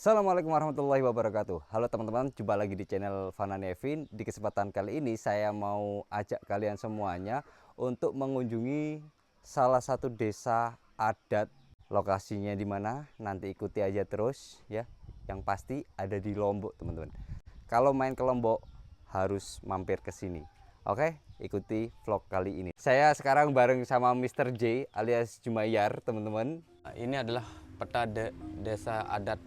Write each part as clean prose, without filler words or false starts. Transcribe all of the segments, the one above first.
Assalamualaikum warahmatullahi wabarakatuh. Halo teman-teman, jumpa lagi di channel Fana Nevin. Di kesempatan kali ini saya mau ajak kalian semuanya untuk mengunjungi salah satu desa adat. Lokasinya di mana? Nanti ikuti aja terus ya. Yang pasti ada di Lombok, teman-teman. Kalau main ke Lombok harus mampir ke sini. Oke, ikuti vlog kali ini. Saya sekarang bareng sama Mr. J alias Jumayar, teman-teman. Ini adalah peta desa adat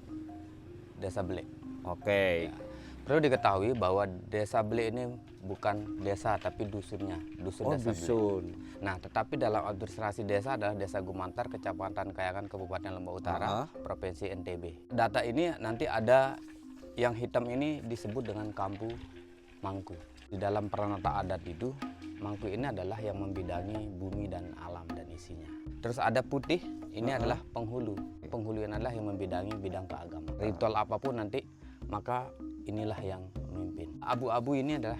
Desa Belek. Oke. Ya. Perlu diketahui bahwa Desa Belek ini bukan desa tapi dusunnya, dusun Oh, Desa dusun. Belek. Nah, tetapi dalam administrasi desa adalah Desa Gumantar, Kecamatan Kayangan, Kabupaten Lombok Utara, Provinsi NTB. Data ini nanti ada yang hitam ini disebut dengan Kampu Mangku. Di dalam Pranata adat itu, Mangku ini adalah yang membidangi bumi dan alam dan isinya. Terus ada putih, ini adalah penghulu. Penghulu ini adalah yang membidangi bidang keagamaan. Ritual apapun nanti, maka inilah yang memimpin. Abu-abu ini adalah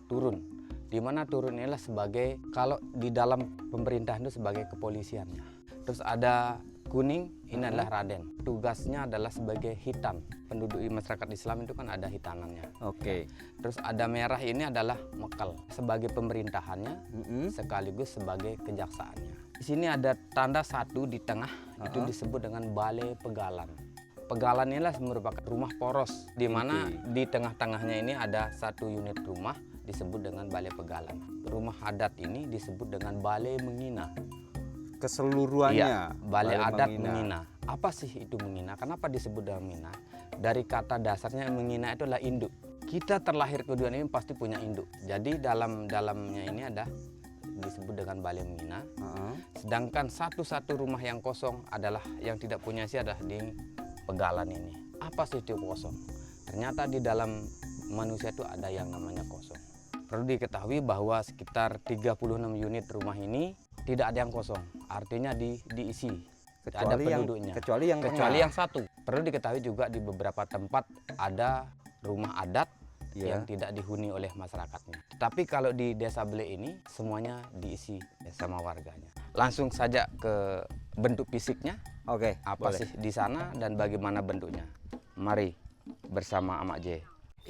turun. Di mana turun inilah sebagai, kalau di dalam pemerintahan itu sebagai kepolisiannya. Terus ada kuning, ini adalah Raden. Tugasnya adalah sebagai hitam. Penduduk masyarakat Islam itu kan ada hitanannya. Oke. Terus ada merah, ini adalah Mekal. Sebagai pemerintahannya, sekaligus sebagai kejaksaannya. Di sini ada tanda satu di tengah, itu disebut dengan Balai Pegalan. Pegalan inilah merupakan rumah poros, di mana di tengah-tengahnya ini ada satu unit rumah disebut dengan Balai Pegalan. Rumah adat ini disebut dengan Balai Mengina. Keseluruhannya. Iya, Balai Adat Mengina. Apa sih itu Mengina? Kenapa disebut dengan Mengina? Dari kata dasarnya Mengina itu adalah induk. Kita terlahir ke dunia ini pasti punya induk. Jadi dalamnya ini ada disebut dengan Balai Mengina. Sedangkan satu-satu rumah yang kosong adalah yang tidak punya isi adalah di Pegalan ini. Apa sih itu kosong? Ternyata di dalam manusia itu ada yang namanya kosong. Perlu diketahui bahwa sekitar 36 unit rumah ini tidak ada yang kosong. Artinya diisi. Ada penduduknya. Kecuali yang satu. Perlu diketahui juga di beberapa tempat ada rumah adat yang tidak dihuni oleh masyarakatnya. Tapi kalau di Desa Belek ini semuanya diisi sama warganya. Langsung saja ke bentuk fisiknya. Oke, apa sih di sana dan bagaimana bentuknya? Mari bersama Amak J.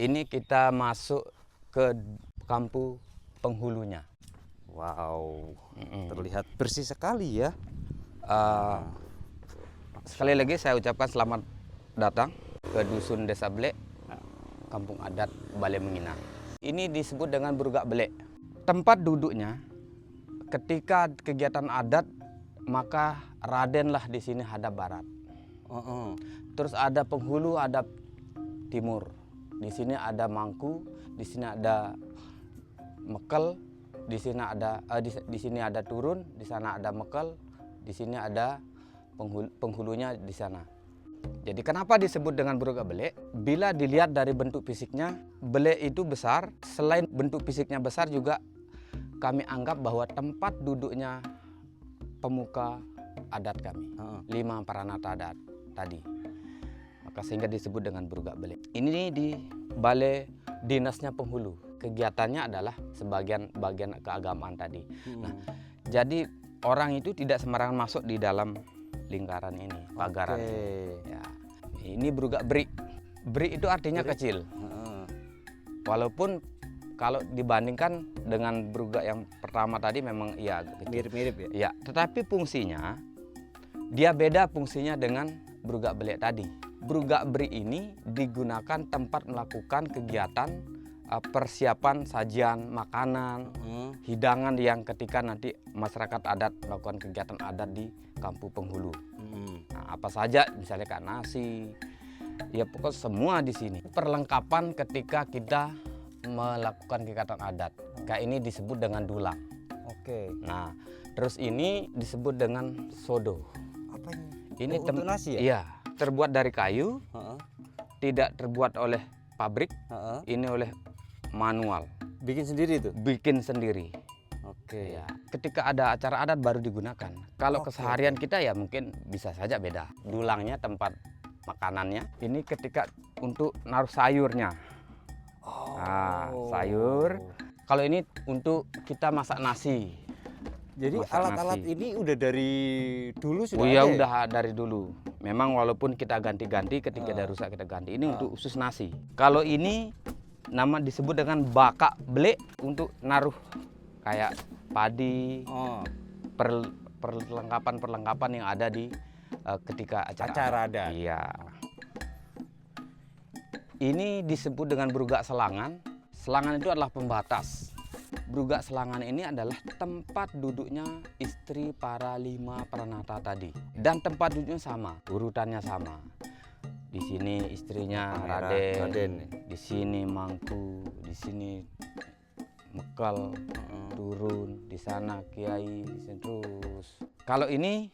Ini kita masuk ke kampung penghulunya. Wow, terlihat bersih sekali ya. Sekali lagi saya ucapkan selamat datang ke dusun Desa Belek, kampung adat Balai Mengina. Ini disebut dengan Brugak Belek. Tempat duduknya ketika kegiatan adat, maka Radenlah di sini hadap barat. Terus ada penghulu, ada timur. Di sini ada Mangku, di sini ada Mekal, di sini ada turun, di sana ada Mekal, di sini ada penghulunya di sana. Jadi kenapa disebut dengan Brugak Belek? Bila dilihat dari bentuk fisiknya, Belek itu besar. Selain bentuk fisiknya besar juga kami anggap bahwa tempat duduknya pemuka adat kami, 5 Pranata adat tadi. Maka sehingga disebut dengan Brugak Belek. Ini di Balai Dinasnya Penghulu. Kegiatannya adalah bagian keagamaan tadi. Nah, jadi orang itu tidak sembarangan masuk di dalam lingkaran ini, pagaran. Ya. Ini Brugak Brik. Brik itu artinya kecil. Walaupun kalau dibandingkan dengan Brugak yang pertama tadi memang ya Mirip-mirip ya. Ya, tetapi fungsinya dia beda fungsinya dengan Brugak Belek tadi. Brugak Brik ini digunakan tempat melakukan kegiatan persiapan sajian makanan, hidangan yang ketika nanti masyarakat adat melakukan kegiatan adat di kampung penghulu. Nah, apa saja misalnya kayak nasi, ya pokoknya semua di sini. Perlengkapan ketika kita melakukan kegiatan adat. Kayak ini disebut dengan dulang. Oke. Nah, terus ini disebut dengan sodo. Apa ini? Ini untuk nasi ya? Iya, terbuat dari kayu, tidak terbuat oleh pabrik, ini oleh manual. Bikin sendiri tuh? Bikin sendiri. Oke. Ya. Ketika ada acara adat baru digunakan. Kalau keseharian kita ya mungkin bisa saja beda. Dulangnya tempat makanannya. Ini ketika untuk naruh sayurnya. Nah, sayur. Kalau ini untuk kita masak nasi. Jadi alat-alat ini udah dari dulu sudah iya, ada ya? udah dari dulu. Memang walaupun kita ganti-ganti ketika ada rusak kita ganti. Ini untuk khusus nasi. Kalau ini nama disebut dengan bakak belek untuk naruh kayak padi, perlengkapan-perlengkapan yang ada di ketika acara ada. Iya. Ini disebut dengan berugak selangan. Selangan itu adalah pembatas. Berugak selangan ini adalah tempat duduknya istri para 5 peranata tadi. Dan tempat duduknya sama, urutannya sama. Di sini istrinya Raden, di sini Mangku, di sini Mekal, turun, di sana Kiai, di sini terus. Kalau ini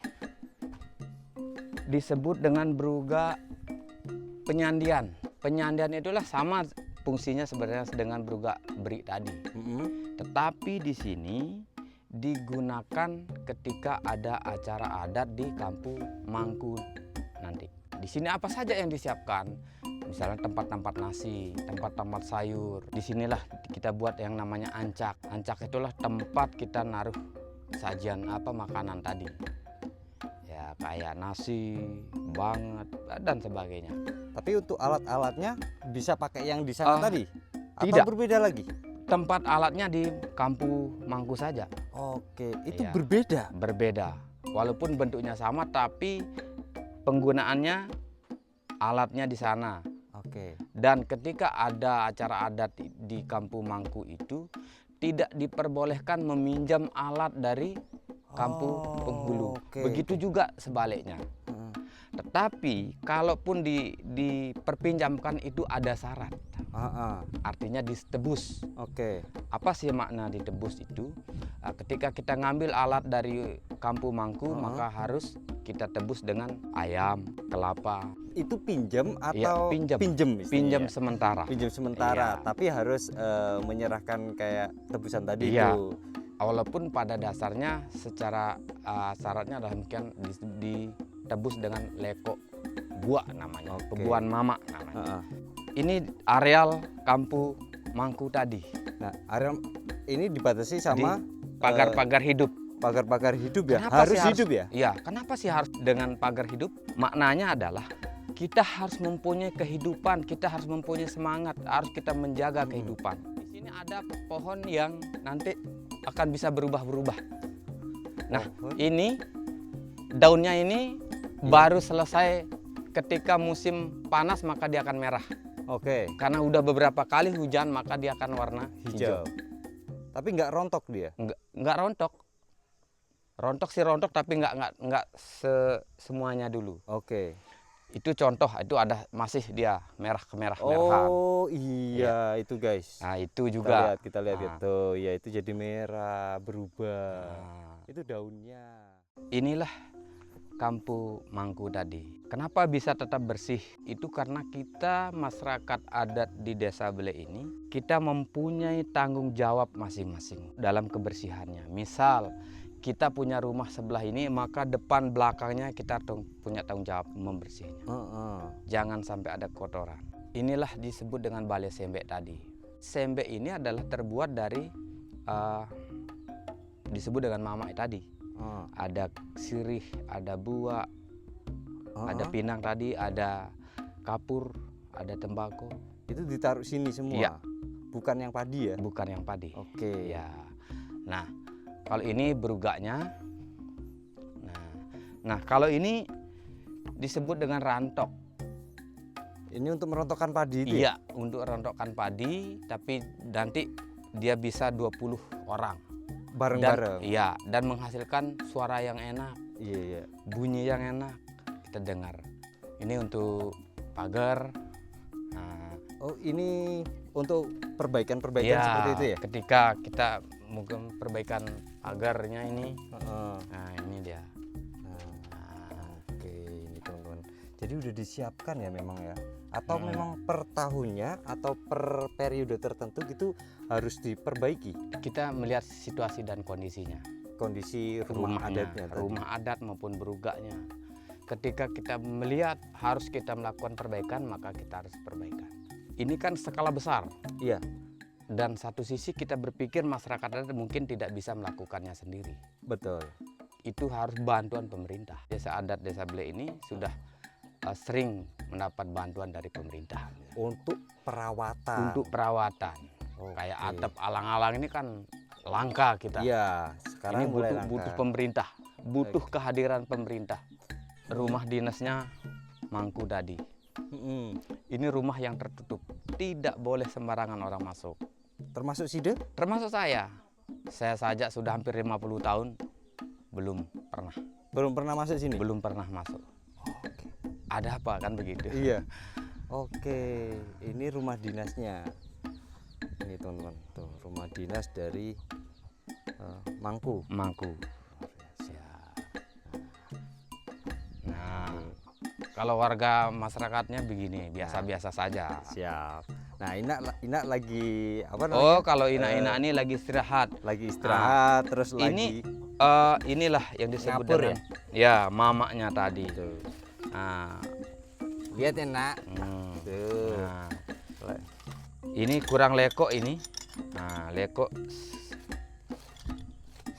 disebut dengan berugak penyandian. Penyandian itulah sama fungsinya sebenarnya dengan berugak beri tadi. Tetapi di sini digunakan ketika ada acara adat di kampung Mangku nanti. Di sini apa saja yang disiapkan? Misalnya tempat-tempat nasi, tempat-tempat sayur. Disinilah kita buat yang namanya ancak. Ancak itulah tempat kita naruh sajian makanan tadi. Ya kayak nasi, banget dan sebagainya. Tapi untuk alat-alatnya bisa pakai yang di sana tadi? Atau tidak. Berbeda lagi? Tempat alatnya di kampung Mangku saja. Oke, itu Iya. berbeda? Berbeda. Walaupun bentuknya sama tapi penggunaannya alatnya di sana. Oke. Dan ketika ada acara adat di kampung Mangku itu tidak diperbolehkan meminjam alat dari kampung penghulu. Begitu juga sebaliknya. Tetapi kalaupun diperpinjamkan itu ada syarat. Artinya ditebus. Oke. Apa sih makna ditebus itu? Ketika kita ngambil alat dari kampung Mangku maka harus kita tebus dengan ayam, kelapa. Itu pinjam Ya, atau pinjam. istilahnya? Pinjam sementara. Pinjam sementara, Iya. tapi harus menyerahkan kayak tebusan tadi Iya. itu. Walaupun pada dasarnya secara syaratnya adalah demikian ditebus dengan lekok buah namanya, kebuan mama namanya. Ini areal kampung Mangku tadi. Nah, area ini dibatasi sama Pagar-pagar hidup. pagar-pagar hidup ya. Kenapa Harus sih hidup ya. Iya, kenapa sih harus dengan pagar hidup? Maknanya adalah kita harus mempunyai kehidupan, kita harus mempunyai semangat, harus kita menjaga kehidupan. Di sini ada pohon yang nanti akan bisa berubah-berubah. Nah, ini daunnya ini baru selesai ketika musim panas maka dia akan merah. Oke. Karena udah beberapa kali hujan maka dia akan warna hijau. Tapi nggak rontok dia. Nggak rontok. Rontok sih rontok tapi nggak semuanya dulu. Oke. Itu contoh, itu ada masih dia merah kemerah-merahan. Oh iya, itu guys. Nah, itu juga. Kita lihat itu. Ya itu jadi merah, berubah. Itu daunnya. Inilah kampung Mangku tadi. Kenapa bisa tetap bersih? Itu karena kita masyarakat adat di Desa Belek ini, kita mempunyai tanggung jawab masing-masing dalam kebersihannya. Misal, kita punya rumah sebelah ini, maka depan belakangnya kita punya tanggung jawab membersihnya. Jangan sampai ada kotoran. Inilah disebut dengan balai sembek tadi. Sembek ini adalah terbuat dari disebut dengan mamak tadi. Ada sirih, ada buah, ada pinang tadi, ada kapur, ada tembakau. Itu ditaruh sini semua. Iya. Bukan yang padi ya? Bukan yang padi. Oke. Ya. Nah, kalau ini berugaknya. Nah, kalau ini disebut dengan rantok. Ini untuk merontokkan padi itu? Iya, untuk rontokkan padi, tapi nanti dia bisa 20 orang. Bareng-bareng? Iya, dan menghasilkan suara yang enak. Iya. Bunyi yang enak kita dengar. Ini untuk pagar. Nah, oh, ini untuk perbaikan-perbaikan ya, seperti itu ya? Ketika kita mungkin perbaikan pagarnya ini. Nah, ini dia. Oke, ini teman-teman. Jadi udah disiapkan ya memang ya? Atau memang per tahunnya atau per periode tertentu gitu harus diperbaiki? Kita melihat situasi dan kondisinya. Kondisi rumah adatnya tadi. Rumah adat maupun berugaknya. Ketika kita melihat harus kita melakukan perbaikan, maka kita harus perbaikan. Ini kan skala besar. Iya. Dan satu sisi kita berpikir masyarakat adat mungkin tidak bisa melakukannya sendiri. Betul. Itu harus bantuan pemerintah. Desa adat Desa Belek ini sudah sering mendapat bantuan dari pemerintah Untuk perawatan. untuk perawatan. Oke. Kayak atap alang-alang ini kan langka kita. Iya, Ini sekarang mulai langka. butuh pemerintah, butuh kehadiran pemerintah. Rumah dinasnya Mangku Dadi. Mm-mm. Ini rumah yang tertutup, tidak boleh sembarangan orang masuk. Termasuk Side? Termasuk saya. Saya saja sudah hampir 50 tahun belum pernah Masuk sini? belum pernah masuk. Ada apa kan begitu? Iya. Oke, ini rumah dinasnya. Ini teman-teman, tuh rumah dinas dari Mangku. Mangku. Siap. Nah, kalau warga masyarakatnya begini, biasa-biasa saja. Siap. Nah, Inak lagi apa Oh, namanya? kalau Ina-Ina ini lagi istirahat. Lagi istirahat, terus Ini lagi inilah yang disebut ngapur dengan ya mamanya tadi. tuh. Nah, Lihat ya, Nak. hmm. Tuh. Nah, ini kurang lekok ini. Nah, lekok.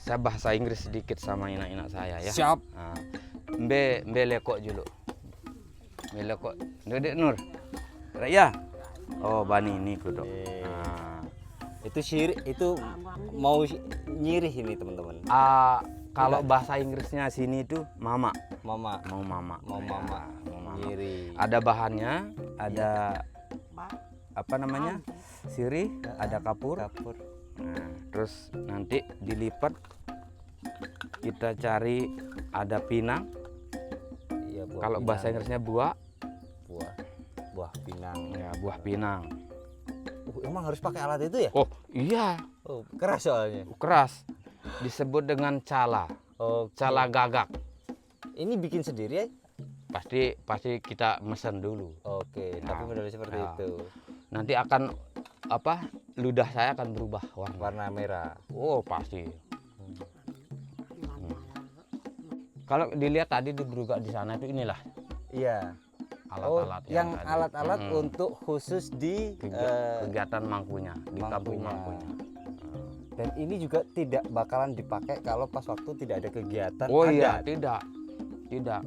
Saya bahasa Inggris sedikit sama ina-ina saya ya. Siap. Nah, mbe lekok dulu. Mbe lekok. Dedek Nur. Raya. Oh, bani ini kudo. Eh. Nah, Itu mau nyirih ini, teman-teman. kalau bahasa Inggrisnya sini itu mama. Mama Mau mama. mau Ya, mama mau mama. nyirih. Ada bahannya, ada apa namanya? Sirih, ada kapur. Kapur. Nah, terus nanti dilipat, kita cari ada pinang. Iya, buah Kalau bahasa pinang. Inggrisnya buah, buah pinang. ya buah pinang. Emang harus pakai alat itu ya? Oh iya, Oh, keras soalnya. keras. Disebut dengan cala, Oke. cala gagak. Ini bikin sendiri ya? Pasti kita mesen dulu. Oke, tapi Nah, modalnya seperti ya. itu. Nanti akan apa? Ludah saya akan berubah warna. Warna merah. Oh pasti. Kalau dilihat tadi di berugak di sana itu inilah Iya. alat-alat yang tadi. alat-alat Mm-mm. untuk khusus di kegiatan mangkunya di kampung Mangkunya. Mangkunya. dan ini juga tidak bakalan dipakai kalau pas waktu tidak ada kegiatan Oh iya, adat. tidak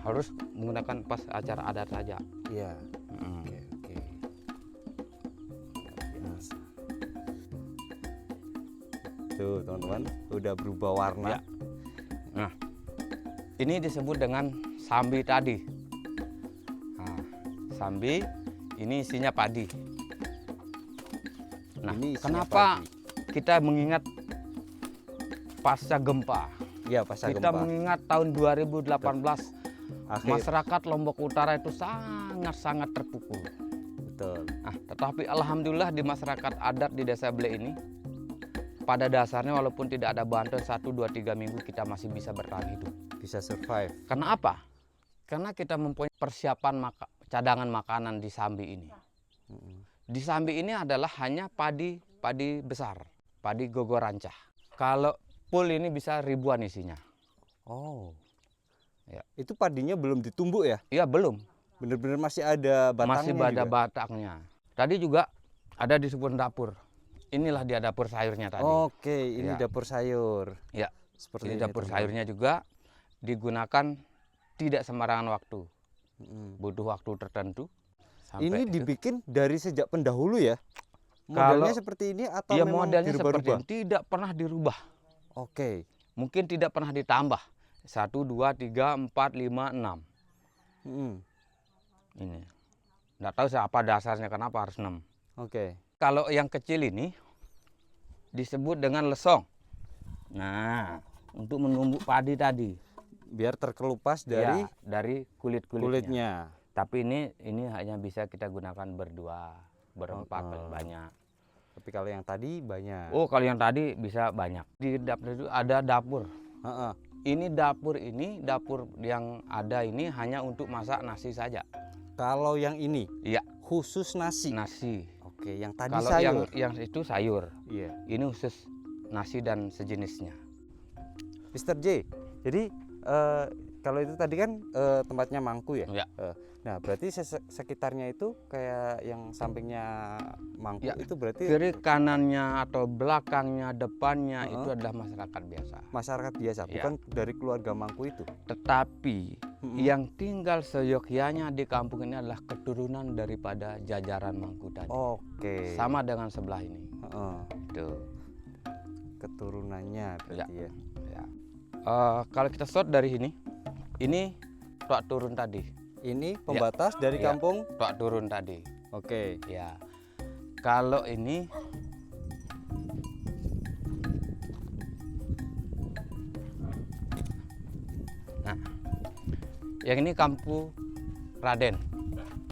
harus menggunakan pas acara adat saja. Iya. Mm. Oke, oke. Biasa. Tuh, teman-teman, udah berubah warna. Ya. Nah, ini disebut dengan sambi tadi. Nah, sambi ini isinya padi. Nah, Ini isinya kenapa padi. kita mengingat pasca gempa? Iya, pasca Kita gempa. mengingat tahun 2018 Akhir. masyarakat Lombok Utara itu sangat-sangat terpukul. Betul. Nah, tetapi alhamdulillah di masyarakat adat di Desa Ble ini pada dasarnya walaupun tidak ada bantuan 1, 2, 3 minggu kita masih bisa bertahan hidup. Bisa survive. Karena apa? Karena kita mempunyai persiapan cadangan makanan di Sambi ini. Di Sambi ini adalah hanya padi besar, padi gogorancah. Kalau full ini bisa ribuan isinya. Oh. Ya. Itu padinya belum ditumbuk ya? Iya belum, Bener-bener masih ada batangnya masih ada juga? batangnya. Tadi juga ada di sebuah dapur. Inilah dia dapur sayurnya tadi. Oke, ini Ya. dapur sayur. Ya, Seperti ini dapur teman-teman. sayurnya juga digunakan tidak sembarangan waktu. Mm-mm. Butuh waktu tertentu. Ini sampai itu. dibikin dari sejak pendahulu ya? Modelnya seperti ini atau Iya memang modelnya seperti dirubah-rubah? ini, tidak pernah dirubah. Oke. Mungkin tidak pernah ditambah. 1, 2, 3, 4, 5, 6. Mm-mm. Ini. Nggak tahu apa dasarnya kenapa harus 6. Oke. Kalau yang kecil ini disebut dengan lesong. Nah, untuk menumbuk padi tadi. Biar terkelupas dari Ya, dari kulit-kulitnya. kulitnya. Tapi ini hanya bisa kita gunakan berdua, berempat paling banyak. Tapi kalau yang tadi banyak. Oh, kalau yang tadi bisa banyak. Di dapur itu ada dapur. Heeh. Ini dapur yang ada ini hanya untuk masak nasi saja. Kalau yang ini Iya, khusus nasi. nasi. Oke, yang tadi Kalau sayur. yang itu sayur. Iya. Ini khusus nasi dan sejenisnya. Mr. J. Jadi kalau itu tadi kan tempatnya Mangku ya. Ya. Nah, berarti sekitarnya itu kayak yang sampingnya Mangku Ya, itu berarti kiri kanannya atau belakangnya, depannya itu adalah masyarakat biasa. masyarakat biasa, Ya. bukan dari keluarga Mangku itu. Tetapi yang tinggal seyogyanya di kampung ini adalah keturunan daripada jajaran Mangku tadi. Oke. Sama dengan sebelah ini. Heeh. Itu. Keturunannya berarti ya. Ya. Kalau kita shot dari ini tuak turun tadi. Ini pembatas dari Ya. kampung. Tuak turun tadi. Oke. Ya. Kalau ini nah, yang ini kampung Raden.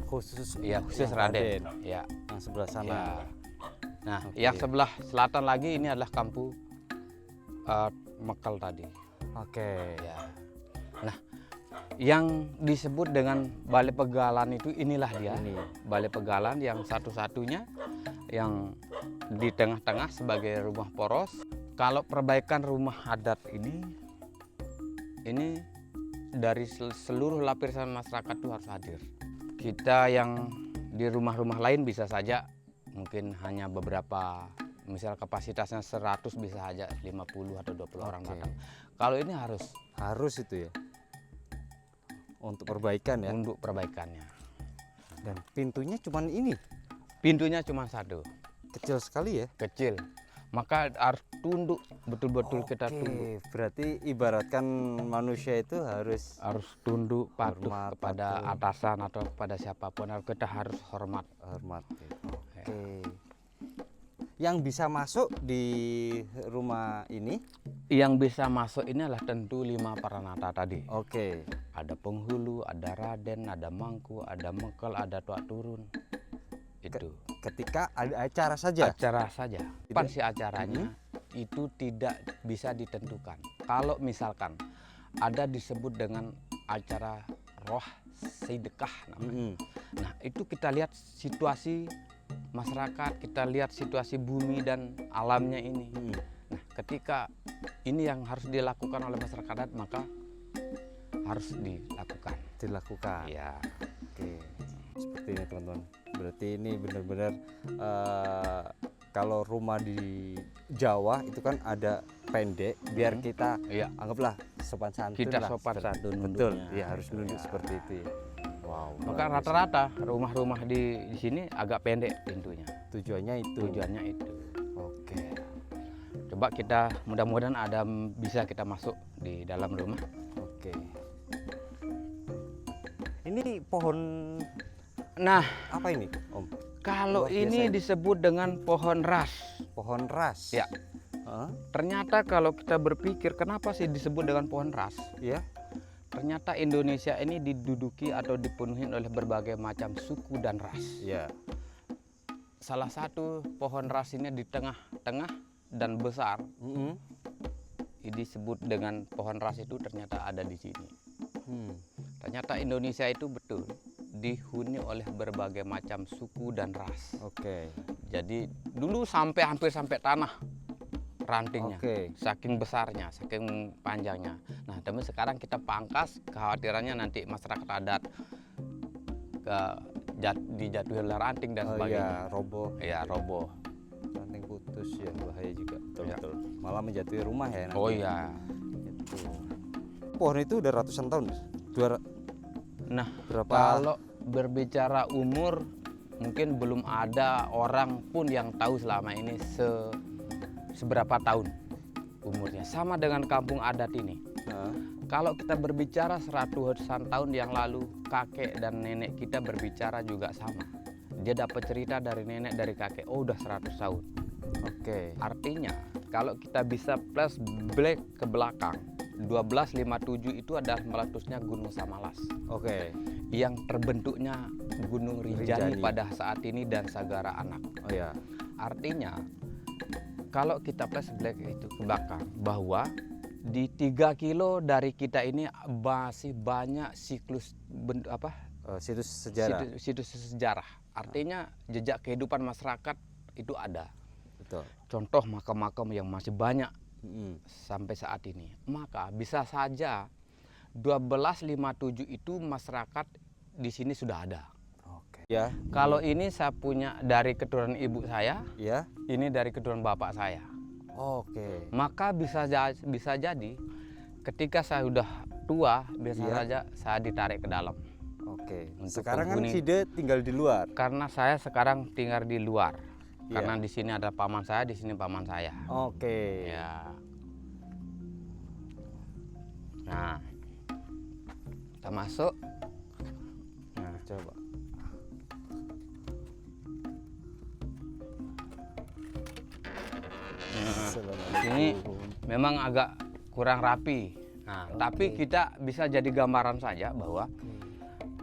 Khusus Ya, khusus yang Raden. Ya. yang sebelah sana. Ya. Nah, Oke. yang sebelah selatan lagi ini adalah kampung Mekal tadi. Oke. Ya. Nah, yang disebut dengan Balai Pegalan itu inilah dia. Ini. Balai Pegalan yang satu-satunya yang di tengah-tengah sebagai rumah poros. Kalau perbaikan rumah adat ini dari seluruh lapisan masyarakat itu harus hadir. Kita yang di rumah-rumah lain bisa saja mungkin hanya beberapa, misal kapasitasnya 100 bisa saja 50 atau 20 orang Oke. datang. Kalau ini harus itu ya. Untuk perbaikan ya. untuk perbaikannya. Dan pintunya cuman ini. Pintunya cuma satu, Kecil sekali ya. kecil. Maka harus tunduk, betul-betul kita Oke, tunduk. berarti ibaratkan manusia itu harus Harus tunduk, patuh Hormat, kepada patuh. atasan atau kepada siapapun. Kita harus hormat. hormat. Oke. Yang bisa masuk di rumah ini. Yang bisa masuk ini adalah tentu 5 Paranata tadi. Oke. Ada penghulu, ada Raden, ada Mangku, ada Mekal, ada tuak turun. Itu Ketika ada acara saja. acara saja. Kapan sih acaranya itu tidak bisa ditentukan. Kalau misalkan ada disebut dengan acara roh sedekah namanya. Nah, itu kita lihat situasi masyarakat, kita lihat situasi bumi dan alamnya ini. Nah, ketika ini yang harus dilakukan oleh masyarakat adat, maka harus dilakukan. Dilakukan. Ya. Oke. Seperti ini teman-teman. Berarti ini benar-benar kalau rumah di Jawa itu kan ada pendek biar kita Iya. anggaplah sopan santun Kita lah. sopan Seperti- santun Betul. nunduknya. Iya, harus nunduk Ya. seperti itu ya. Wow. Maka luar biasa. rata-rata rumah-rumah di sini agak pendek pintunya. Tujuannya itu. Tujuannya itu. Oke. Coba kita mudah-mudahan ada bisa kita masuk di dalam rumah. Oke. Ini pohon Nah, apa ini, Om? kalau Luar biasa ini ini. disebut dengan pohon ras. Pohon ras. Ya. Hah? Ternyata kalau kita berpikir kenapa sih disebut dengan pohon ras? Iya. Ternyata Indonesia ini diduduki atau dipenuhi oleh berbagai macam suku dan ras. Iya. Salah satu pohon ras ini di tengah-tengah dan besar. Ini disebut dengan pohon ras itu ternyata ada di sini. Ternyata Indonesia itu betul dihuni oleh berbagai macam suku dan ras. Oke. Jadi dulu hampir sampai tanah rantingnya. Oke. Saking besarnya, saking panjangnya. Nah, tapi sekarang kita pangkas, kekhawatirannya nanti masyarakat adat dijatuhi oleh ranting dan Oh sebagainya. iya, roboh. Ya, roboh. Ranting putus ya, bahaya juga. Betul, Ya. betul. Malah menjatuhi rumah ya nanti. Oh iya. Itu. Pohon itu udah ratusan tahun. Nah, Berapa? kalau berbicara umur, mungkin belum ada orang pun yang tahu selama ini seberapa tahun umurnya. Sama dengan kampung adat ini. Nah, Kalau kita berbicara 100-an tahun yang lalu, kakek dan nenek kita berbicara juga sama. Dia dapat cerita dari nenek, dari kakek, oh udah 100 tahun. oke. Artinya, kalau kita bisa flashback ke belakang, 1257 itu adalah meletusnya Gunung Samalas. Oke. Yang terbentuknya Gunung Rinjani Rinjani. pada saat ini dan Sagara Anak. Oh ya. Artinya, kalau kita flashback itu ke belakang, bahwa di 3 kilo dari kita ini masih banyak siklus Situs sejarah. situs sejarah. Artinya jejak kehidupan masyarakat itu ada. Betul. Contoh makam-makam yang masih banyak Mm. sampai saat ini. Maka bisa saja 1257 itu masyarakat di sini sudah ada. Oke. Ya. Kalau ini saya punya dari keturunan ibu saya, Ya. ini dari keturunan bapak saya. Oke. Maka bisa jadi ketika saya sudah tua, bisa Iya. saja saya ditarik ke dalam. Oke. Untuk Sekarang kan penghuni. Side tinggal di luar. Karena saya sekarang tinggal di luar. Iya. Karena di sini ada paman saya, di sini paman saya. Oke. Ya. Nah, kita masuk. Nah, Coba. Assalamualaikum. ini memang agak kurang rapi. Nah, tapi kita bisa jadi gambaran saja bahwa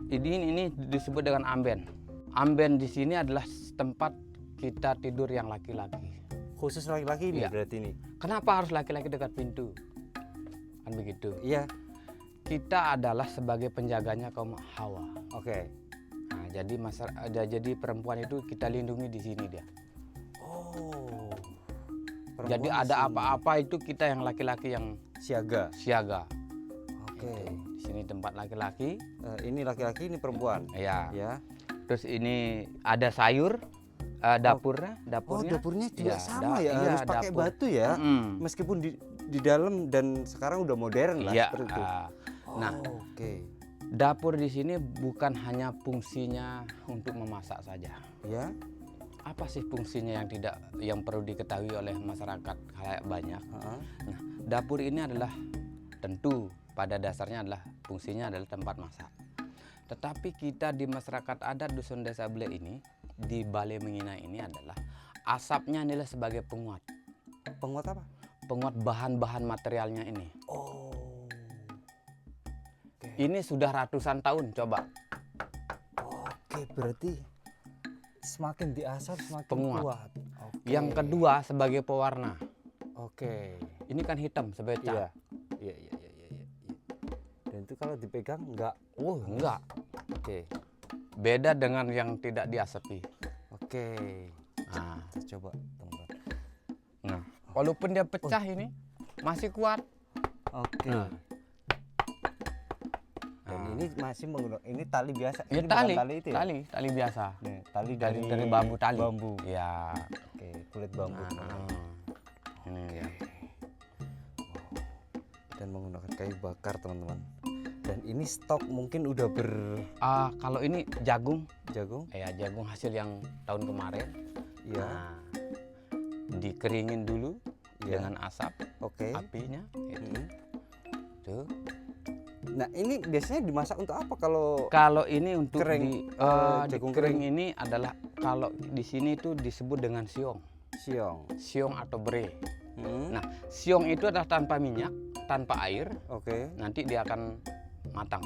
ini disebut dengan amben. Amben di sini adalah tempat kita tidur yang laki-laki. Khusus laki-laki ini Iya. berarti ini. Kenapa harus laki-laki dekat pintu? Kan begitu. Iya. Kita adalah sebagai penjaganya kaum Hawa. Oke. Nah, jadi perempuan itu kita lindungi di sini dia. Oh. Jadi Perempuan ada sini. apa-apa itu kita yang laki-laki yang Siaga. siaga. Oke. Di sini tempat laki-laki. Ini laki-laki, ini perempuan. Ya. Ya. Terus ini ada sayur, dapurnya. Oh, dapurnya juga Ya, sama ya, iya, harus pakai dapur. batu ya. Mm-mm. Meskipun di dalam dan sekarang udah modern lah Iya. seperti itu. Nah, Oke. dapur di sini bukan hanya fungsinya untuk memasak saja. Ya. Apa sih fungsinya yang perlu diketahui oleh masyarakat khalayak banyak? Heeh. Nah, dapur ini adalah tentu pada dasarnya adalah fungsinya adalah tempat masak. Tetapi kita di masyarakat adat Dusun Desa Ble ini di Balai Mengina ini adalah asapnya adalah sebagai penguat. Penguat apa? Penguat bahan-bahan materialnya ini. Oh. Oke. Ini sudah ratusan tahun coba. Oke, berarti semakin diasap semakin Penguat. kuat. Oke. Yang kedua sebagai pewarna. Oke. Ini kan hitam sebagai Iya. cat. Iya, iya, iya, iya, iya. Dan itu kalau dipegang enggak. Oh, enggak. Oke. Beda dengan yang tidak diasapi. Oke. Nah, Kita coba, teman-teman. nah, walaupun dia pecah ini masih kuat. Oke. Nah. Dan Nah. ini masih menggunakan ini tali biasa. Ya, Ini bukan tali, tali itu ya? tali biasa. Nih, tali Dari bambu tali. Bambu. Ya. Oke, kulit bambu. Nah, ini ya. Dan menggunakan kayu bakar, teman-teman. Dan ini stok mungkin udah Kalau ini jagung, berjagung. ya jagung hasil yang tahun kemarin. Iya. Nah, dikeringin dulu Iya. dengan asap Oke. apinya. Gitu. Mm. Tuh. Nah, ini biasanya dimasak untuk apa kalau Kalau ini untuk Kering, jagung kering ini adalah kalau di sini itu disebut dengan siong, siong? siong atau bere. Hmm. Nah, siong itu adalah tanpa minyak, tanpa air, Oke. nanti dia akan matang.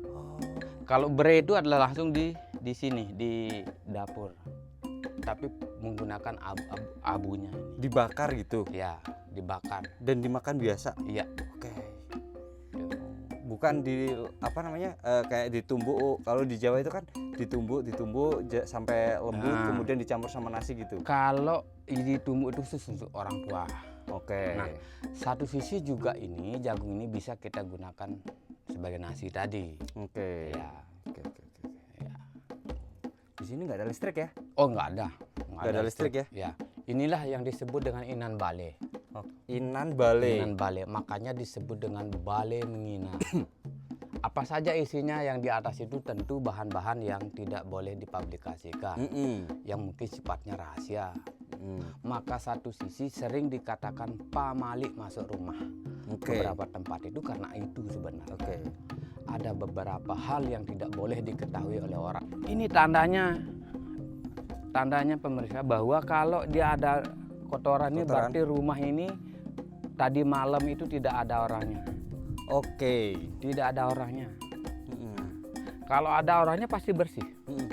Oh. Kalau bere itu adalah langsung di sini di dapur, tapi menggunakan abunya ini. Dibakar gitu Ya, dibakar. dan dimakan biasa. Iya. Oke. Bukan di apa namanya kayak ditumbuk. Kalau di Jawa itu kan ditumbuk sampai lembut, Nah. kemudian dicampur sama nasi gitu. Kalau ditumbuk itu khusus untuk orang tua. Oke. Nah, satu sisi juga ini jagung ini bisa kita gunakan sebagai nasi tadi. Oke. Ya. Oke, oke, oke, oke. Ya. Di sini nggak ada listrik ya? Oh, nggak ada. Nggak ada listrik ya? Ya. Inilah yang disebut dengan Inan Bale. Oh, Inan Bale. Inan Bale, makanya disebut dengan Balai Mengina. Apa saja isinya yang di atas itu tentu bahan-bahan yang tidak boleh dipublikasikan, Mm-mm. yang mungkin sifatnya rahasia. Mm. Maka satu sisi sering dikatakan pamali masuk rumah. Oke. Beberapa tempat itu karena itu sebenarnya. Oke. Ada beberapa hal yang tidak boleh diketahui oleh orang. Ini tandanya pemirsa bahwa kalau dia ada kotoran ini Kotoran. berarti rumah ini tadi malam itu tidak ada orangnya. Oke. Tidak ada orangnya. Mm-mm. Kalau ada orangnya pasti bersih. Mm-mm.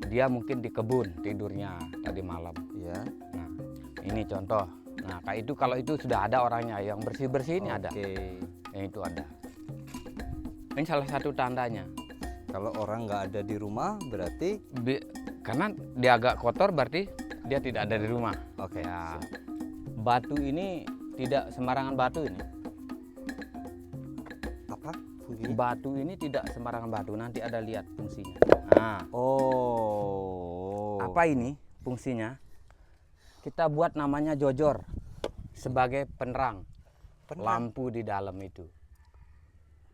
Dia mungkin di kebun tidurnya tadi malam. Ya. Nah, ini contoh. Nah, kayak itu kalau itu sudah ada orangnya yang bersih-bersih ini ada. Oke. Yang itu ada. Ini salah satu tandanya. Kalau orang nggak ada di rumah berarti Karena dia agak kotor berarti dia tidak ada di rumah. oke. Ya. Batu ini tidak sembarangan batu ini. Batu ini tidak sembarangan batu, nanti ada lihat fungsinya. Nah, Oh. apa ini fungsinya? Kita buat namanya jojor sebagai penerang. Lampu di dalam itu.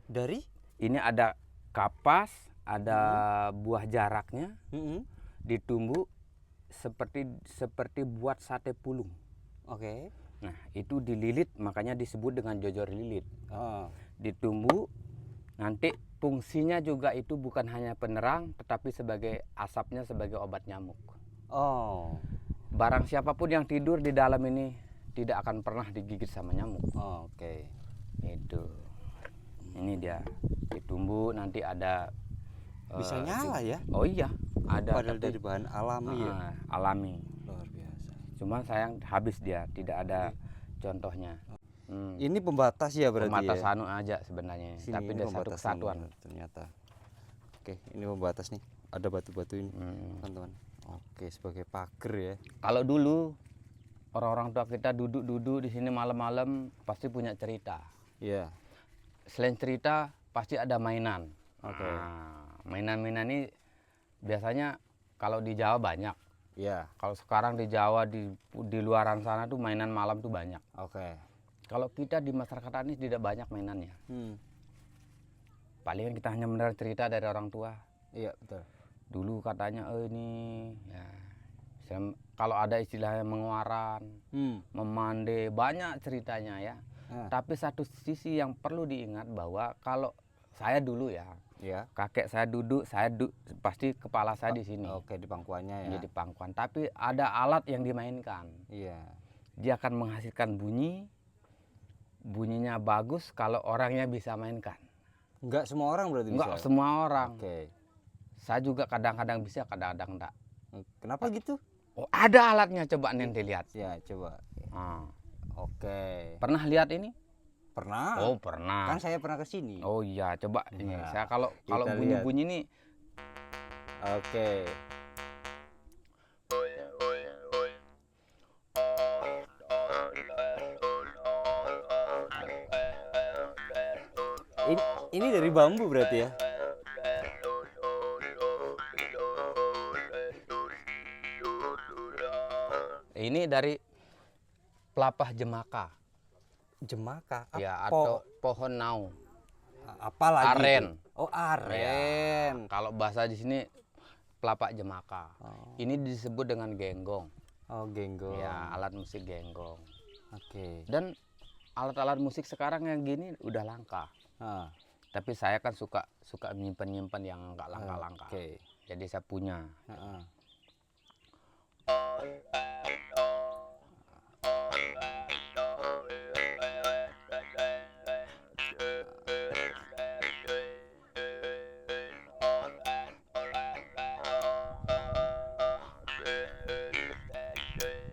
Dari? Ini ada kapas, ada buah jaraknya, ditumbuk seperti buat sate pulung. Oke. Nah, itu dililit, makanya disebut dengan jojor lilit. Oh. Ditumbuk, nanti fungsinya juga itu bukan hanya penerang, tetapi sebagai asapnya sebagai obat nyamuk. Oh. Barang siapapun yang tidur di dalam ini tidak akan pernah digigit sama nyamuk. Oh, oke. Itu. Ini dia ditumbuk, nanti ada Bisa nyala ya? Oh iya, ada. Padahal tapi dari bahan alami ya. Alami. Luar biasa. Cuma sayang habis dia, tidak ada contohnya. Ini pembatas ya berarti Pembatas ya? anu aja sebenarnya, Sini, tapi ini dia satu pembatas kesatuan. ini, ternyata. Oke, ini pembatas nih. Ada batu-batu ini, teman-teman. Oke, sebagai pagar ya. Kalau dulu orang-orang tua kita duduk-duduk di sini malam-malam pasti punya cerita. Iya. Selain cerita pasti ada mainan. Oke. Nah, mainan-mainan ini biasanya kalau di Jawa banyak. Iya. Kalau sekarang di Jawa di luaran sana tuh mainan malam tuh banyak. Oke. Kalau kita di masyarakat ini tidak banyak mainannya. Palingan kita hanya mendengar cerita dari orang tua. Iya, betul. Dulu katanya ini ya, kalau ada istilahnya menguaran, memande, banyak ceritanya ya. Tapi satu sisi yang perlu diingat bahwa kalau saya dulu ya, kakek saya duduk, pasti kepala saya di sini. Oke, di pangkuannya ya. Jadi pangkuan. Tapi ada alat yang dimainkan. Iya. Dia akan menghasilkan bunyinya bagus kalau orangnya bisa mainkan. Enggak semua orang berarti bisa? Enggak semua orang. Oke. Saya juga kadang-kadang bisa, kadang-kadang enggak. Kenapa gitu? Oh, ada alatnya, coba nanti lihat. Ya, coba. Oke. Pernah lihat ini? Pernah. Oh, pernah. Kan saya pernah ke sini. Oh iya, coba ini. Nah, Saya kalau kita bunyi-bunyi ini Oke. Ini dari bambu berarti ya? ini dari pelapah jemaka. Jemaka? Ya, atau pohon nau. Apa lagi? Aren. Oh, aren. Ya, kalau bahasa di sini pelapak jemaka. Ini disebut dengan genggong. Oh, genggong. Ya, alat musik genggong. Oke. Dan alat-alat musik sekarang yang gini udah langka. Tapi saya kan suka menyimpan yang nggak langka-langka. Oke. Jadi saya punya.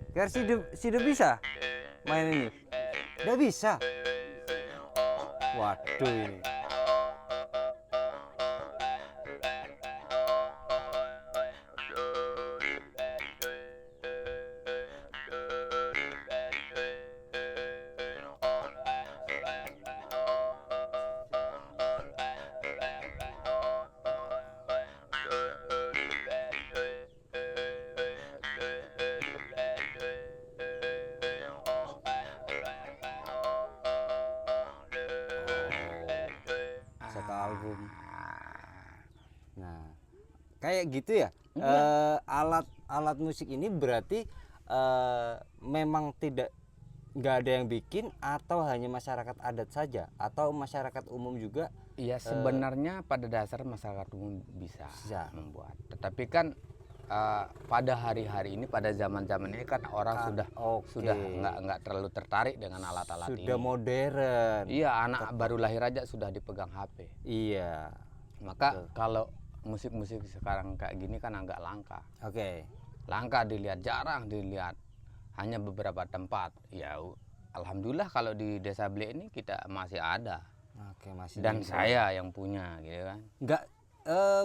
Biar sudah bisa main ini? Udah bisa. Waduh ini. Satu album. Nah, kayak gitu ya. Alat musik ini berarti memang nggak ada yang bikin, atau hanya masyarakat adat saja, atau masyarakat umum juga? Iya, sebenarnya pada dasar masyarakat umum bisa membuat. Tetapi kan pada hari-hari ini, pada zaman-zaman ini kan orang sudah nggak terlalu tertarik dengan alat-alat ini. Sudah modern. Iya, anak baru lahir aja sudah dipegang HP. Iya. Maka kalau musik-musik sekarang kayak gini kan agak langka. Oke. Langka dilihat, jarang dilihat. Hanya beberapa tempat. Ya, alhamdulillah kalau di Desa Blek ini kita masih ada. Oke, masih. Dan saya yang punya, gitu kan. Enggak,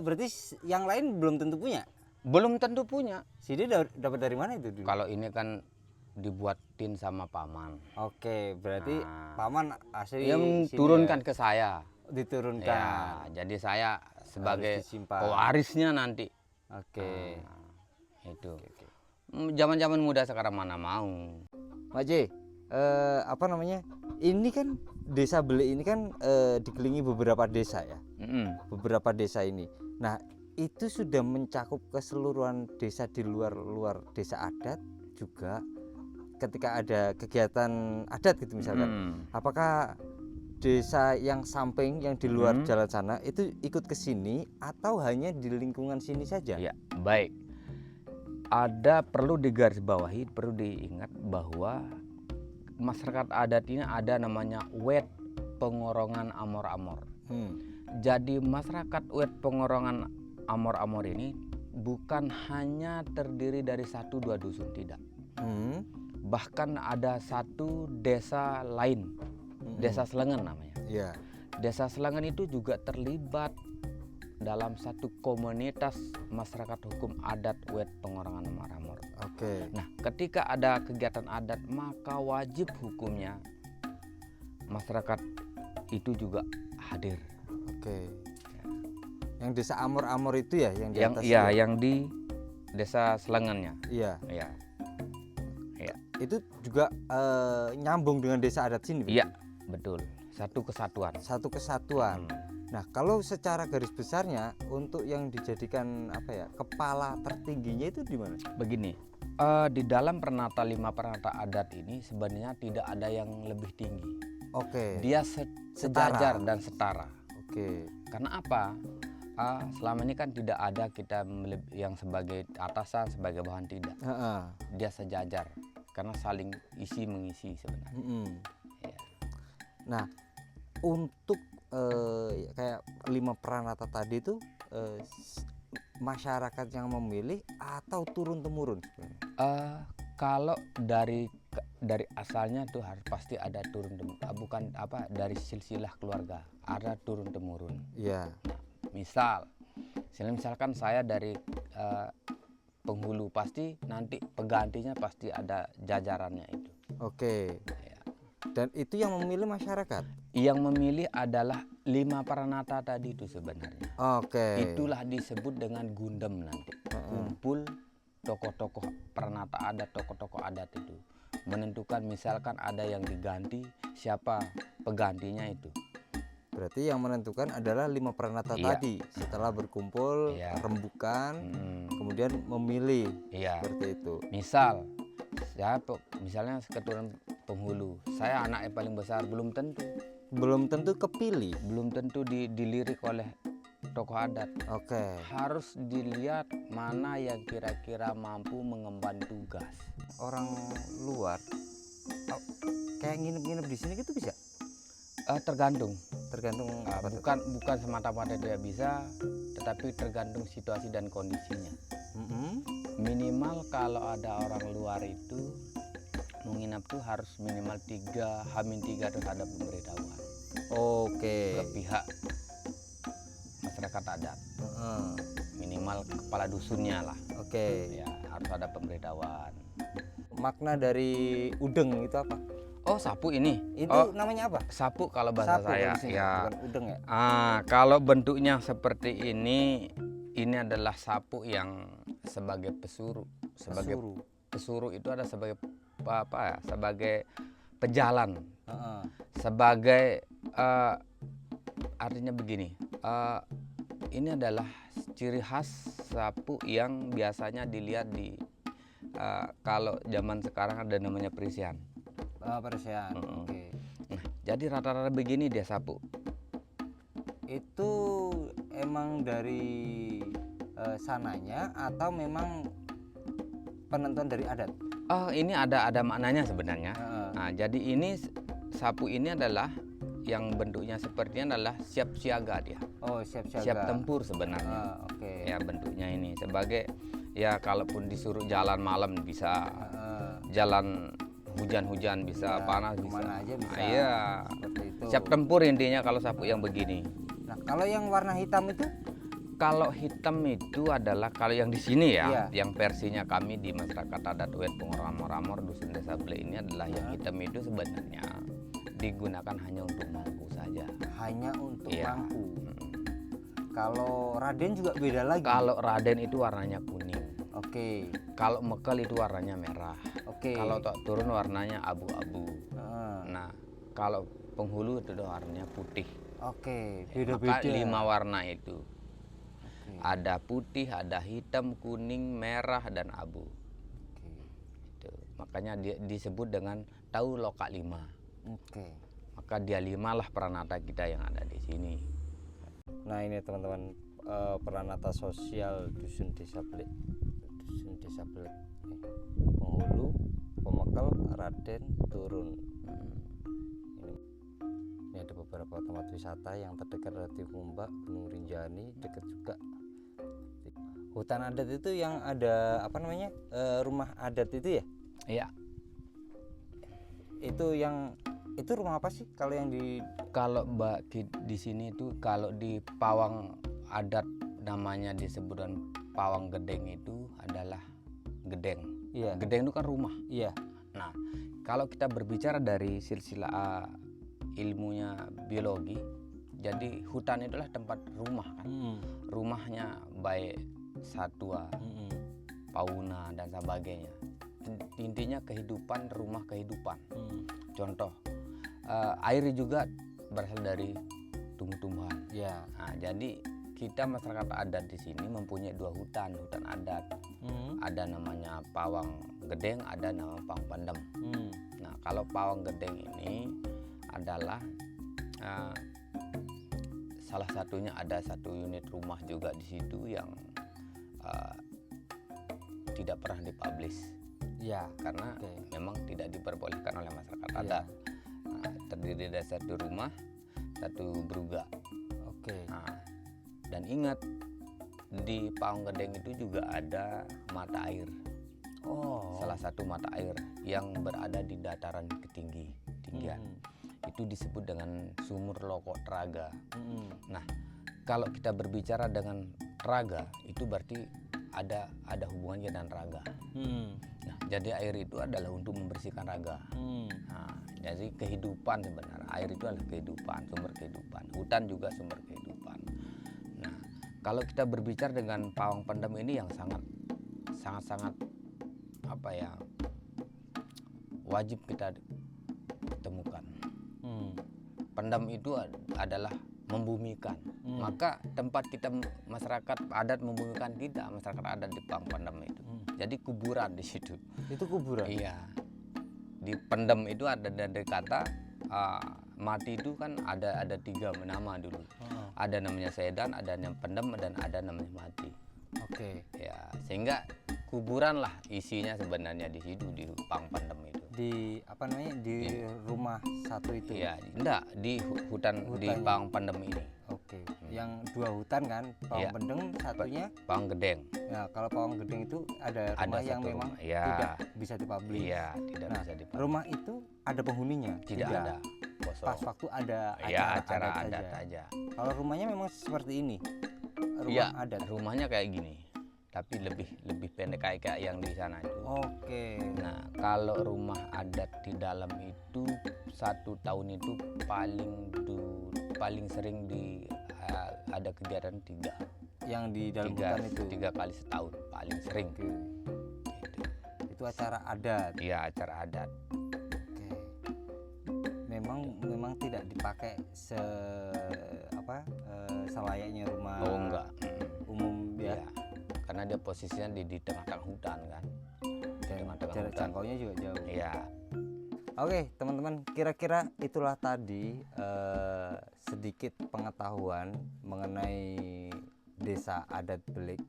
berarti yang lain belum tentu punya? Belum tentu punya. Dia dapat dari mana itu dulu? Kalau ini kan dibuatin sama paman. Oke, berarti paman asli yang turunkan ke saya. Diturunkan. Ya, jadi saya sebagai disimpan. pewarisnya nanti. Oke. Itu. Zaman-zaman muda sekarang mana mau. Pak J, apa namanya? Ini kan Desa Belik ini kan dikelilingi beberapa desa ya. Beberapa desa ini. Nah, itu sudah mencakup keseluruhan desa di luar desa adat juga ketika ada kegiatan adat gitu misalkan. Apakah desa yang samping yang di luar jalan sana itu ikut ke sini atau hanya di lingkungan sini saja? Ya, baik. Ada perlu digarisbawahi, perlu diingat bahwa masyarakat adat ini ada namanya Wet Pengorongan Amor-Amor. Jadi masyarakat Wet Pengorongan Amor-Amor ini bukan hanya terdiri dari 1-2 dusun, tidak. Bahkan ada satu desa lain, Desa Selengen namanya. Ya. Desa Selengen itu juga terlibat dalam satu komunitas masyarakat hukum adat Wet Pengorongan Amor-Amor. Oke. Nah, ketika ada kegiatan adat maka wajib hukumnya masyarakat itu juga hadir. Oke. Yang desa Amor-Amor itu ya yang di atas Iya, itu? yang di Desa Selengennya. Iya. Iya. Itu juga nyambung dengan desa adat sini. Iya, betul. Satu kesatuan. Satu kesatuan. Nah, kalau secara garis besarnya untuk yang dijadikan apa ya kepala tertingginya itu di mana? Begini, di dalam Pernata 5 Pernata adat ini sebenarnya tidak ada yang lebih tinggi. Oke. Dia sejajar dan setara. Oke. Karena apa? Selama ini kan tidak ada kita yang sebagai atasan, sebagai bawahan, tidak. Dia sejajar karena saling isi mengisi sebenarnya. Ya. Nah, untuk kayak 5 Pranata tadi itu masyarakat yang memilih atau turun temurun? Kalau dari asalnya tuh harus pasti ada turun temurun, bukan apa dari silsilah keluarga ada turun temurun. Iya. Misalkan saya dari penghulu, pasti nanti penggantinya pasti ada jajarannya itu. Oke. Ya. Dan itu yang memilih masyarakat. Yang memilih adalah 5 Pranata tadi itu sebenarnya. Oke. Itulah disebut dengan gundem nanti. Kumpul tokoh-tokoh Pranata adat, tokoh-tokoh adat itu menentukan misalkan ada yang diganti, siapa penggantinya itu. Berarti yang menentukan adalah 5 Pranata Iya. tadi. Setelah berkumpul, Iya. rembukan, kemudian memilih. Iya. Seperti itu. Misalnya keturunan penghulu, saya anak yang paling besar, belum tentu Kepilih. belum tentu dilirik oleh tokoh adat. Oke. Harus dilihat mana yang kira-kira mampu mengemban tugas. Orang luar kayak nginep-nginep di sini gitu bisa? Tergantung. Apa tuh? Bukan semata-mata tidak bisa, tetapi tergantung situasi dan kondisinya. Minimal kalau ada orang luar itu menginap tuh harus minimal 3 terhadap pemberitahuan. Oke. Ke pihak masyarakat adat. Minimal kepala dusunnya lah. Oke. Ya, harus ada pemberitahuan. Makna dari udeng itu apa? Oh, sapu ini. Itu namanya apa? Sapu kalau bahasa Sapu saya. di sini, Ya. bukan udeng ya? Kalau bentuknya seperti ini adalah sapu yang sebagai pesuru. Sebagai pesuru itu ada sebagai apa ya? Sebagai pejalan. Sebagai artinya begini. Ini adalah ciri khas sapu yang biasanya dilihat di kalau zaman sekarang ada namanya perisian. Persian. Oke. Nah, jadi rata-rata begini dia sapu. Itu emang dari sananya atau memang penentuan dari adat? Ini ada maknanya sebenarnya. Nah, jadi ini sapu ini adalah yang bentuknya sepertinya adalah siap siaga dia. Oh, siap siaga. Siap tempur sebenarnya. Oke. Ya, bentuknya ini sebagai ya kalaupun disuruh jalan malam bisa, jalan hujan-hujan bisa, Ya, panas bisa. kemana aja bisa. Iya. Seperti itu. Siap tempur intinya kalau sapu yang begini. Nah, kalau yang warna hitam itu? Kalau hitam itu adalah kalau yang di sini ya, Iya. yang versinya kami di masyarakat adat Wet Pengorongan Amor-Amor Dusun Desa Belik ini adalah yang hitam itu sebenarnya digunakan hanya untuk mangku saja. Hanya untuk Iya. mangku. Kalau Raden juga beda lagi. Kalau Raden itu warnanya kuning. Oke. Kalau Mekel itu warnanya merah. Oke. Kalau Tok Turun warnanya abu-abu. Ah, Nah, kalau penghulu itu warnanya putih. oke, Maka beda-beda. 5 warna itu. Oke. Ada putih, ada hitam, kuning, merah, dan abu. Oke. Itu. Makanya dia disebut dengan Tahu Loka 5. Oke. Maka dia 5 lah Pranata kita yang ada di sini. Nah ini teman-teman, Pranata sosial Dusun Desa Blek. Dusun Desa Blek. Nih, Penghulu, Pemekel, Raden, Turun. Ini ada beberapa tempat wisata yang terdekat ada Timumbak, Gunung Rinjani, dekat juga hutan adat itu yang ada apa namanya, rumah adat itu ya. Iya. Itu rumah apa sih kalau yang di Kalau di sini itu kalau di pawang adat namanya disebutkan pawang gedeng itu adalah gedeng. iya Gedeng itu kan rumah. iya Nah, kalau kita berbicara dari silsilah ilmunya biologi, jadi hutan itulah tempat rumah kan. Rumahnya baik satwa, fauna dan sebagainya. Intinya kehidupan, rumah kehidupan. Contoh, air juga berasal dari tumbuh-tumbuhan. ya Nah, jadi kita masyarakat adat di sini mempunyai 2 hutan adat. Ada namanya pawang gedeng, ada nama pawang pendem. Nah, kalau pawang gedeng ini adalah salah satunya ada 1 unit rumah juga di situ yang tidak pernah dipublish ya karena Oke. memang tidak diperbolehkan oleh masyarakat Iya. adat. Nah, terdiri dari 1 rumah, 1 bruga. oke Nah, dan ingat di Pawang Gedeng itu juga ada mata air. oh Salah satu mata air yang berada di dataran ketinggian. Itu disebut dengan Sumur Lokok Traga. Nah, kalau kita berbicara dengan raga itu berarti ada hubungannya dengan raga. Nah, jadi air itu adalah untuk membersihkan raga. Nah, jadi kehidupan sebenarnya air itu adalah kehidupan, sumber kehidupan. Hutan juga sumber kehidupan. Nah, kalau kita berbicara dengan pawang pendem ini yang sangat apa ya, wajib kita temukan. Pendem itu adalah membumikan. Maka tempat kita masyarakat adat membumikan kita, masyarakat adat di Pawang Pendem itu. Jadi kuburan di situ. itu kuburan. Iya. Di pendem itu ada dari kata mati itu kan ada 3 nama dulu. Ada namanya sedan, ada yang pendem, dan ada namanya mati. Oke. Ya, sehingga kuburan lah isinya sebenarnya di situ di Pawang Pendem itu. Di apa namanya, di rumah satu itu. Iya, enggak di hutan di Hutannya. Pawang Pendem ini. Oke. Yang 2 hutan kan, Pawang Iya. Pendem satunya. Pawang Gedeng. Ya kalau Pawang Gedeng itu ada Ada rumah yang satu memang rumah. Iya. tidak bisa dipublish. Iya, tidak Nah, bisa dipakai. rumah itu ada penghuninya? Tidak ada. Kosong. Pas waktu ada Ya, acara adat adat saja. aja. Kalau rumahnya memang seperti ini, rumah Iya, adat. rumahnya kayak gini. Tapi lebih pendek kayak yang di sana itu. Oke. Nah, kalau rumah adat di dalam itu 1 tahun itu paling sering ada kegiatan 3 Yang di dalam hutan itu. 3 kali setahun paling sering. Oke. Gitu. Itu acara adat. Iya, acara adat. Oke. Memang tidak dipakai selayaknya rumah Oh enggak. umum ya. Iya. Karena dia posisinya di tengah-tengah hutan kan. Dan Tengah-tengah jarak hutan. jangkaunya juga jauh. Iya. Oke teman-teman, kira-kira itulah tadi sedikit pengetahuan mengenai desa adat Belik.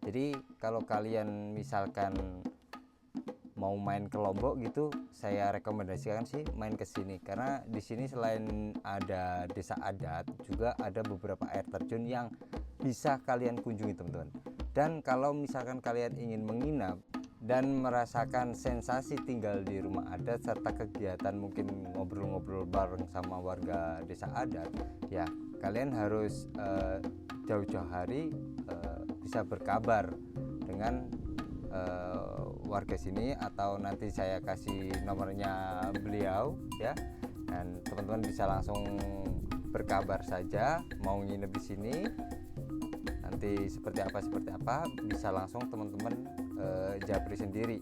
Jadi kalau kalian misalkan mau main ke Lombok gitu, saya rekomendasikan sih main ke sini karena di sini selain ada desa adat juga ada beberapa air terjun yang bisa kalian kunjungi teman-teman. Dan kalau misalkan kalian ingin menginap dan merasakan sensasi tinggal di rumah adat serta kegiatan mungkin ngobrol-ngobrol bareng sama warga desa adat, ya kalian harus jauh-jauh hari bisa berkabar dengan warga sini atau nanti saya kasih nomornya beliau ya. Dan teman-teman bisa langsung berkabar saja mau nginep di sini. Nanti seperti apa bisa langsung teman-teman japri sendiri.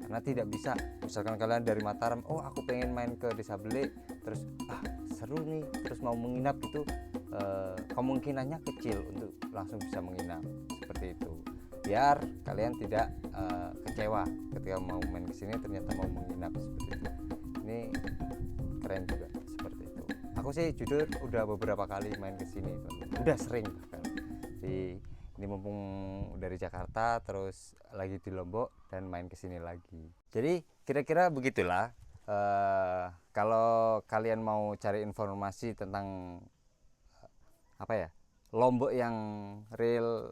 Karena tidak bisa misalkan kalian dari Mataram, oh aku pengen main ke Desa Belik, terus seru nih, terus mau menginap itu kemungkinannya kecil untuk langsung bisa menginap seperti itu, biar kalian tidak kecewa ketika mau main ke sini ternyata mau menginap seperti itu. Ini keren juga seperti itu. Aku sih jujur udah beberapa kali main ke sini, udah sering bahkan. Ini mumpung dari Jakarta terus lagi di Lombok dan main ke sini lagi. Jadi kira-kira begitulah. Kalau kalian mau cari informasi tentang Lombok yang real,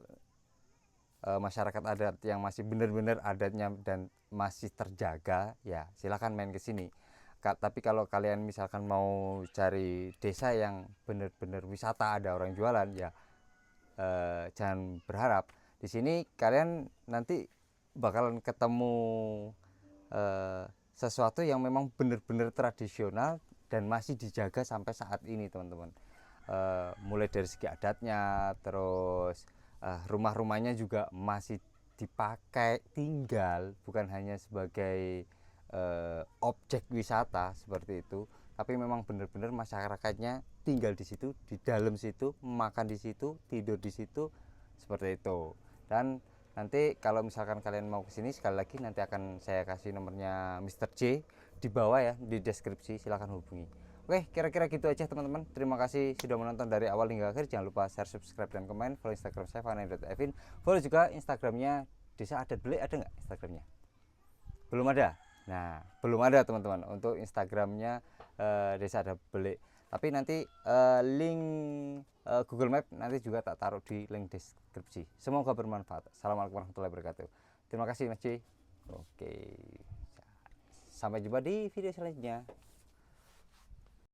masyarakat adat yang masih benar-benar adatnya dan masih terjaga, ya silakan main ke sini. Tapi kalau kalian misalkan mau cari desa yang benar-benar wisata, ada orang jualan, ya jangan berharap. Di sini kalian nanti bakalan ketemu sesuatu yang memang benar-benar tradisional dan masih dijaga sampai saat ini, teman-teman. Mulai dari segi adatnya, terus rumah-rumahnya juga masih dipakai tinggal, bukan hanya sebagai objek wisata seperti itu, tapi memang benar-benar masyarakatnya tinggal di situ, di dalam situ, makan di situ, tidur di situ, seperti itu. Dan nanti kalau misalkan kalian mau kesini, sekali lagi nanti akan saya kasih nomornya Mr. J di bawah ya, di deskripsi, silahkan hubungi. Oke, kira-kira gitu aja teman-teman. Terima kasih sudah menonton dari awal hingga akhir. Jangan lupa share, subscribe, dan komen. Follow Instagram saya vanani.evin. Follow juga Instagramnya Desa Adat Belik. Ada nggak Instagramnya? Belum ada. Nah, belum ada teman-teman untuk Instagramnya Desa Adat Belik. Tapi nanti link Google Map nanti juga tak taruh di link deskripsi. Semoga bermanfaat. Assalamualaikum warahmatullahi wabarakatuh. Terima kasih Mas Ci. Oke. Sampai jumpa di video selanjutnya.